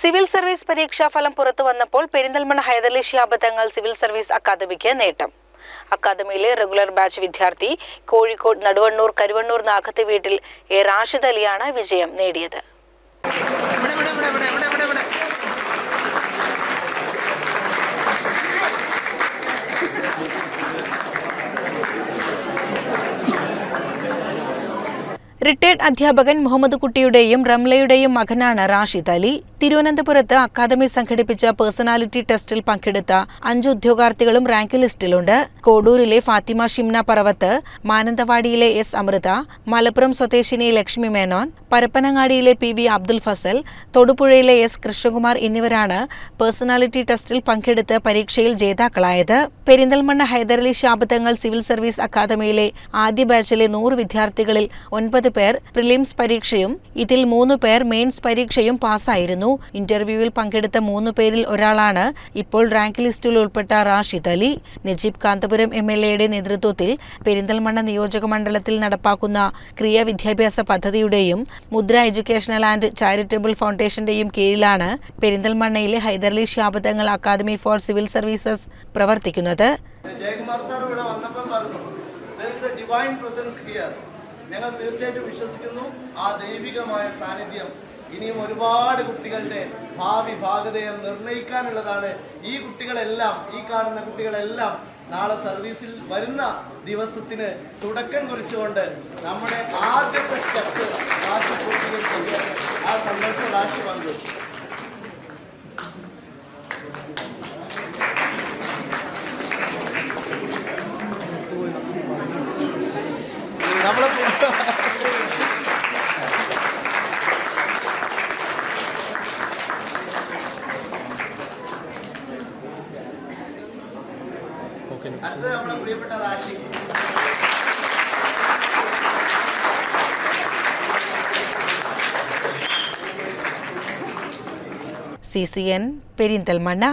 Civil service പരീക്ഷാഫലം പുറത്തു വന്നപ്പോൾ Perinthalmanna Hyderali Shihab Thangal civil service academic നേട്ടം. അക്കാദമിയിലെ റെഗുലർ ബാച്ച് വിദ്യാർത്ഥി കോഴിക്കോട് നടുവണ്ണൂർ കരുവണ്ണൂർ നാഗത്ത് വീട്ടിൽ റാഷിദ് അലിയാണ് വിജയം നേടിയത്. റിട്ടയർഡ് അധ്യാപകൻ മുഹമ്മദ് കുട്ടിയുടെയും റംലയുടെയും മകനാണ് റാഷിദ് അലി. തിരുവനന്തപുരത്ത് അക്കാദമി സംഘടിപ്പിച്ച പേഴ്സണാലിറ്റി ടെസ്റ്റിൽ പങ്കെടുത്ത 5 ഉദ്യോഗാർത്ഥികളും റാങ്ക് ലിസ്റ്റിലുണ്ട്. കോഡൂരിലെ ഫാത്തിമ ഷിംന പറവത്ത്, മാനന്തവാടിയിലെ എസ് അമൃത, മലപ്പുറം സ്വദേശിനി ലക്ഷ്മി മേനോൻ, പരപ്പനങ്ങാടിയിലെ PV അബ്ദുൽ ഫസൽ, തൊടുപുഴയിലെ എസ് കൃഷ്ണകുമാർ എന്നിവരാണ് പേഴ്സണാലിറ്റി ടെസ്റ്റിൽ പങ്കെടുത്ത് പരീക്ഷയിൽ ജേതാക്കളായത്. പെരിന്തൽമണ്ണ ഹൈദരലി ശിഹാബ് തങ്ങൾ സിവിൽ സർവീസ് അക്കാദമിയിലെ ആദ്യ ബാച്ചിലെ 100 വിദ്യാർത്ഥികളിൽ 9 പേർ പ്രിലിംസ് പരീക്ഷയും ഇതിൽ 3 പേർ മെയിൻസ് പരീക്ഷയും പാസ്സായിരുന്നു. ഇന്റർവ്യൂവിൽ പങ്കെടുത്ത 3 പേരിൽ ഒരാളാണ് ഇപ്പോൾ റാങ്ക് ലിസ്റ്റിൽ ഉൾപ്പെട്ട റാഷിദ് അലി. നജീബ് കാന്തപുരം MLA നേതൃത്വത്തിൽ പെരിന്തൽമണ്ണ നിയോജക മണ്ഡലത്തിൽ നടപ്പാക്കുന്ന ക്രിയ വിദ്യാഭ്യാസ പദ്ധതിയുടെയും മുദ്ര എഡ്യൂക്കേഷണൽ ആൻഡ് ചാരിറ്റബിൾ ഫൗണ്ടേഷന്റെയും കീഴിലാണ് പെരിന്തൽമണ്ണയിലെ Hyderali Shihab Thangal academy for civil services പ്രവർത്തിക്കുന്നത്. ഞങ്ങൾ തീർച്ചയായിട്ടും വിശ്വസിക്കുന്നു ആ ദൈവികമായ സാന്നിധ്യം ഇനിയും ഒരുപാട് കുട്ടികളുടെ ഭാവി ഭാഗതയെ നിർണ്ണയിക്കാനുള്ളതാണ്. ഈ കുട്ടികളെല്ലാം, ഈ കാണുന്ന കുട്ടികളെല്ലാം നാളെ സർവീസിൽ വരുന്ന ദിവസത്തിന് തുടക്കം കുറിച്ചുകൊണ്ട് നമ്മുടെ ആദ്യത്തെ സ്റ്റെപ്പ് രാശി പൂർത്തീകരിക്കുകയാണ്. ആ സന്ദർഭം രാശി വന്നു. അടുത്തത് നമ്മുടെ പ്രിയപ്പെട്ട റാഷി. CCN പെരിന്തൽമണ്ണ.